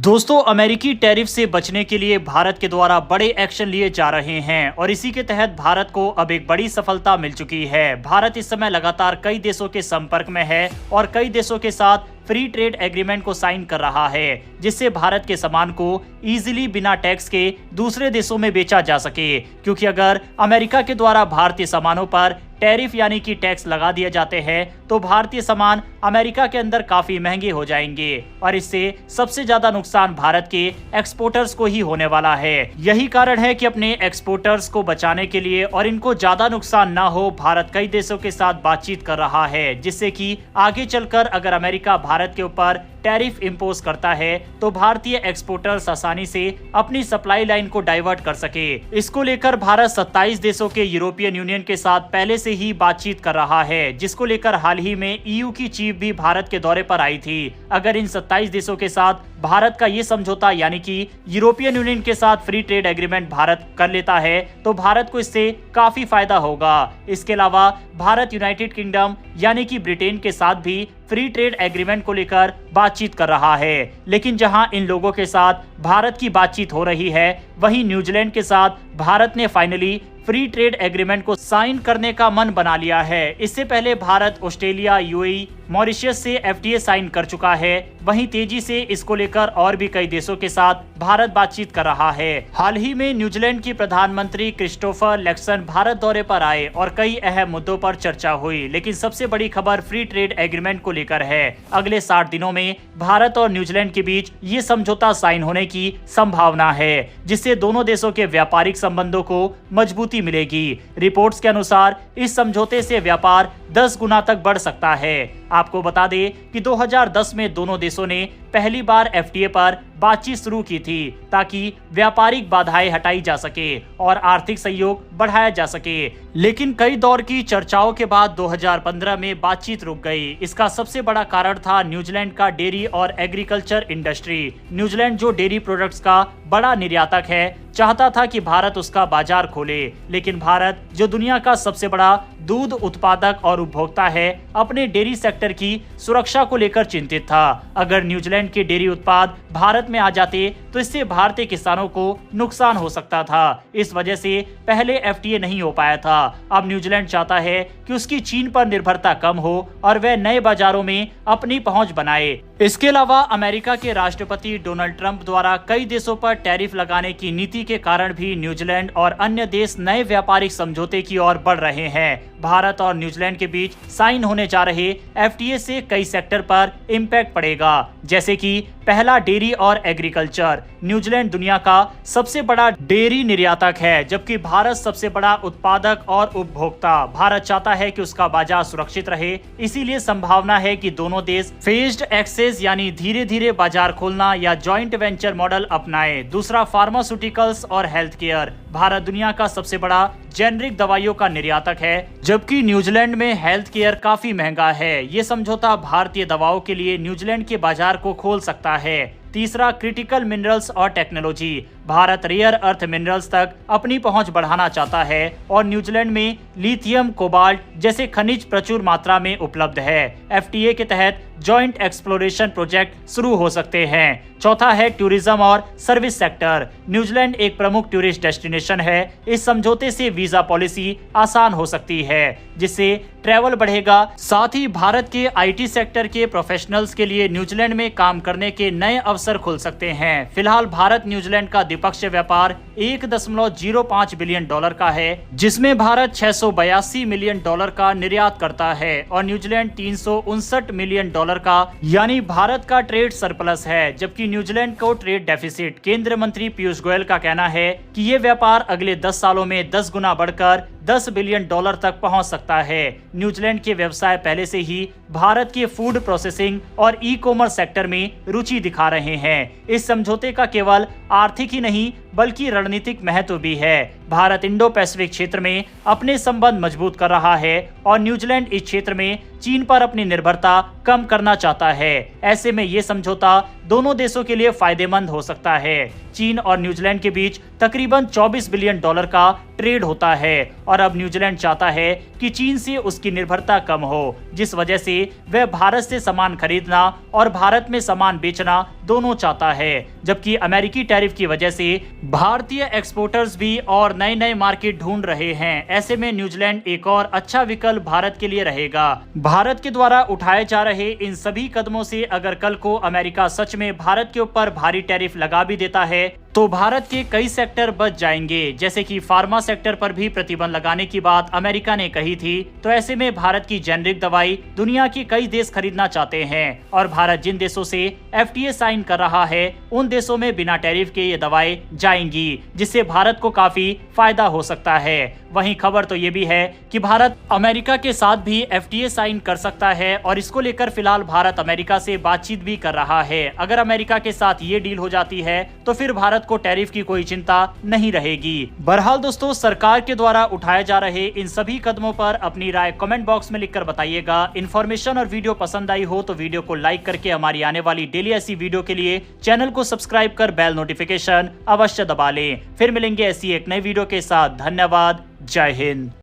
दोस्तों, अमेरिकी टैरिफ से बचने के लिए भारत के द्वारा बड़े एक्शन लिए जा रहे हैं और इसी के तहत भारत को अब एक बड़ी सफलता मिल चुकी है। भारत इस समय लगातार कई देशों के संपर्क में है और कई देशों के साथ फ्री ट्रेड एग्रीमेंट को साइन कर रहा है, जिससे भारत के सामान को इजीली बिना टैक्स के दूसरे देशों में बेचा जा सके। क्योंकि अगर अमेरिका के द्वारा भारतीय सामानों पर टैरिफ यानी कि टैक्स लगा दिए जाते हैं तो भारतीय सामान अमेरिका के अंदर काफी महंगे हो जाएंगे और इससे सबसे ज्यादा नुकसान भारत के एक्सपोर्टर्स को ही होने वाला है। यही कारण है कि अपने एक्सपोर्टर्स को बचाने के लिए और इनको ज्यादा नुकसान ना हो, भारत कई देशों के साथ बातचीत कर रहा है, जिससे कि आगे चलकर अगर अमेरिका भारत के ऊपर टैरिफ इंपोज करता है तो भारतीय एक्सपोर्टर्स आसानी से अपनी सप्लाई लाइन को डाइवर्ट कर सके। इसको लेकर भारत 27 देशों के यूरोपियन यूनियन के साथ पहले से ही बातचीत कर रहा है, जिसको लेकर हाल ही में ईयू की चीफ भी भारत के दौरे पर आई थी। अगर इन 27 देशों के साथ भारत का ये समझौता यानी कि यूरोपियन यूनियन के साथ फ्री ट्रेड एग्रीमेंट भारत कर लेता है तो भारत को इससे काफी फायदा होगा। इसके अलावा भारत यूनाइटेड किंगडम यानी कि ब्रिटेन के साथ भी फ्री ट्रेड एग्रीमेंट को लेकर बातचीत कर रहा है। लेकिन जहां इन लोगों के साथ भारत की बातचीत हो रही है, वहीं न्यूजीलैंड के साथ भारत ने फाइनली फ्री ट्रेड एग्रीमेंट को साइन करने का मन बना लिया है। इससे पहले भारत ऑस्ट्रेलिया, यूएई, मॉरिशस से एफटीए साइन कर चुका है। वहीं तेजी से इसको लेकर और भी कई देशों के साथ भारत बातचीत कर रहा है। हाल ही में न्यूजीलैंड की प्रधानमंत्री क्रिस्टोफर लक्सन भारत दौरे पर आए और कई अहम मुद्दों पर चर्चा हुई, लेकिन सबसे बड़ी खबर फ्री ट्रेड एग्रीमेंट को लेकर है। अगले 60 दिनों में भारत और न्यूजीलैंड के बीच ये समझौता साइन होने की संभावना है, जिससे दोनों देशों के व्यापारिक संबंधों को मजबूती मिलेगी। रिपोर्ट्स के अनुसार इस समझौते से व्यापार 10 गुना तक बढ़ सकता है। आपको बता दें कि 2010 में दोनों देशों ने पहली बार एफटीए पर बातचीत शुरू की थी ताकि व्यापारिक बाधाएं हटाई जा सके और आर्थिक सहयोग बढ़ाया जा सके। लेकिन कई दौर की चर्चाओं के बाद 2015 में बातचीत रुक गई। इसका सबसे बड़ा कारण था न्यूजीलैंड का डेयरी और एग्रीकल्चर इंडस्ट्री। न्यूजीलैंड जो डेयरी प्रोडक्ट्स का बड़ा निर्यातक है, चाहता था कि भारत उसका बाजार खोले, लेकिन भारत जो दुनिया का सबसे बड़ा दूध उत्पादक और उपभोक्ता है, अपने डेयरी सेक्टर की सुरक्षा को लेकर चिंतित था। अगर न्यूजीलैंड के डेयरी उत्पाद भारत में आ जाते तो इससे भारतीय किसानों को नुकसान हो सकता था। इस वजह से पहले एफटीए नहीं हो पाया था। अब न्यूजीलैंड चाहता है कि उसकी चीन पर निर्भरता कम हो और वह नए बाजारों में अपनी पहुंच बनाए। इसके अलावा अमेरिका के राष्ट्रपति डोनाल्ड ट्रंप द्वारा कई देशों पर टैरिफ लगाने की नीति के कारण भी न्यूजीलैंड और अन्य देश नए व्यापारिक समझौते की ओर बढ़ रहे हैं। भारत और न्यूजीलैंड के बीच साइन होने जा रहे एफटीए से कई सेक्टर पर इम्पैक्ट पड़ेगा, जैसे कि पहला डेयरी और एग्रीकल्चर। न्यूजीलैंड दुनिया का सबसे बड़ा डेयरी निर्यातक है, जबकि भारत सबसे बड़ा उत्पादक और उपभोक्ता। भारत चाहता है कि उसका बाजार सुरक्षित रहे, इसीलिए संभावना है कि दोनों देश फेज्ड एक्सेस यानी धीरे धीरे बाजार खोलना या जॉइंट वेंचर मॉडल अपनाए। दूसरा, फार्मास्यूटिकल्स और हेल्थ केयर। भारत दुनिया का सबसे बड़ा जेनरिक दवाइयों का निर्यातक है, जबकि न्यूजीलैंड में हेल्थ केयर काफी महंगा है। ये समझौता भारतीय दवाओं के लिए न्यूजीलैंड के बाजार को खोल सकता है। तीसरा, क्रिटिकल मिनरल्स और technology. Bharat rare earth minerals तक अपनी पहुंच बढ़ाना चाहता है और न्यूजीलैंड में लिथियम, कोबाल्ट जैसे खनिज प्रचुर मात्रा में उपलब्ध है। एफटीए के तहत जॉइंट एक्सप्लोरेशन प्रोजेक्ट शुरू हो सकते हैं। चौथा है टूरिज्म और सर्विस सेक्टर। न्यूजीलैंड एक प्रमुख टूरिस्ट डेस्टिनेशन है। इस समझौते से वीजा पॉलिसी आसान हो सकती है, जिससे ट्रैवल बढ़ेगा। साथ ही भारत के आईटी सेक्टर के प्रोफेशनल्स के लिए न्यूजीलैंड में काम करने के नए अवसर खुल सकते हैं। फिलहाल भारत न्यूजीलैंड का द्विपक्षीय व्यापार $1.05 बिलियन का है, जिसमें भारत $682 मिलियन का निर्यात करता है और न्यूजीलैंड $359 मिलियन का, यानी भारत का ट्रेड सरप्लस है, जबकि न्यूजीलैंड को ट्रेड डेफिसिट। केंद्रीय मंत्री पीयूष गोयल का कहना है कि ये व्यापार अगले 10 सालों में 10 गुना बढ़कर $10 बिलियन तक पहुंच सकता है। न्यूजीलैंड के व्यवसाय पहले से ही भारत के फूड प्रोसेसिंग और ई कॉमर्स सेक्टर में रुचि दिखा रहे हैं। इस समझौते का केवल आर्थिक ही नहीं बल्कि रणनीतिक महत्व भी है। भारत इंडो पैसिफिक क्षेत्र में अपने संबंध मजबूत कर रहा है और न्यूजीलैंड इस क्षेत्र में चीन पर अपनी निर्भरता कम करना चाहता है। ऐसे में ये समझौता दोनों देशों के लिए फायदेमंद हो सकता है। चीन और न्यूजीलैंड के बीच तकरीबन $24 बिलियन का ट्रेड होता है और अब न्यूजीलैंड चाहता है कि चीन से उसकी निर्भरता कम हो, जिस वजह से वह भारत से सामान खरीदना और भारत में सामान बेचना दोनों चाहता है। जबकि अमेरिकी टैरिफ की वजह से भारतीय एक्सपोर्टर्स भी और नए नए मार्केट ढूंढ रहे हैं। ऐसे में न्यूजीलैंड एक और अच्छा विकल्प भारत के लिए रहेगा। भारत के द्वारा उठाए जा रहे इन सभी कदमों से अगर कल को अमेरिका सच में भारत के ऊपर भारी टैरिफ लगा भी देता है तो भारत के कई सेक्टर बच जाएंगे। जैसे कि फार्मा सेक्टर पर भी प्रतिबंध लगाने की बात अमेरिका ने कही थी। तो ऐसे में भारत की जेनरिक दवाई दुनिया के कई देश खरीदना चाहते हैं और भारत जिन देशों से FTA साइन कर रहा है उन देशों में बिना टैरिफ के ये दवाएं जाएंगी, जिससे भारत को काफी फायदा हो सकता है। वहीं खबर तो ये भी है कि भारत अमेरिका के साथ भी FTA साइन कर सकता है और इसको लेकर फिलहाल भारत अमेरिका से बातचीत भी कर रहा है। अगर अमेरिका के साथ ये डील हो जाती है तो फिर भारत को टैरिफ की कोई चिंता नहीं रहेगी। बहरहाल दोस्तों, सरकार के द्वारा उठाए जा रहे इन सभी कदमों पर अपनी राय कमेंट बॉक्स में लिखकर बताइएगा। इन्फॉर्मेशन और वीडियो पसंद आई हो तो वीडियो को लाइक करके हमारी आने वाली डेली ऐसी वीडियो के लिए चैनल को सब्सक्राइब कर बेल नोटिफिकेशन अवश्य दबा लें। फिर मिलेंगे ऐसी एक नई वीडियो के साथ। धन्यवाद। जय हिंद।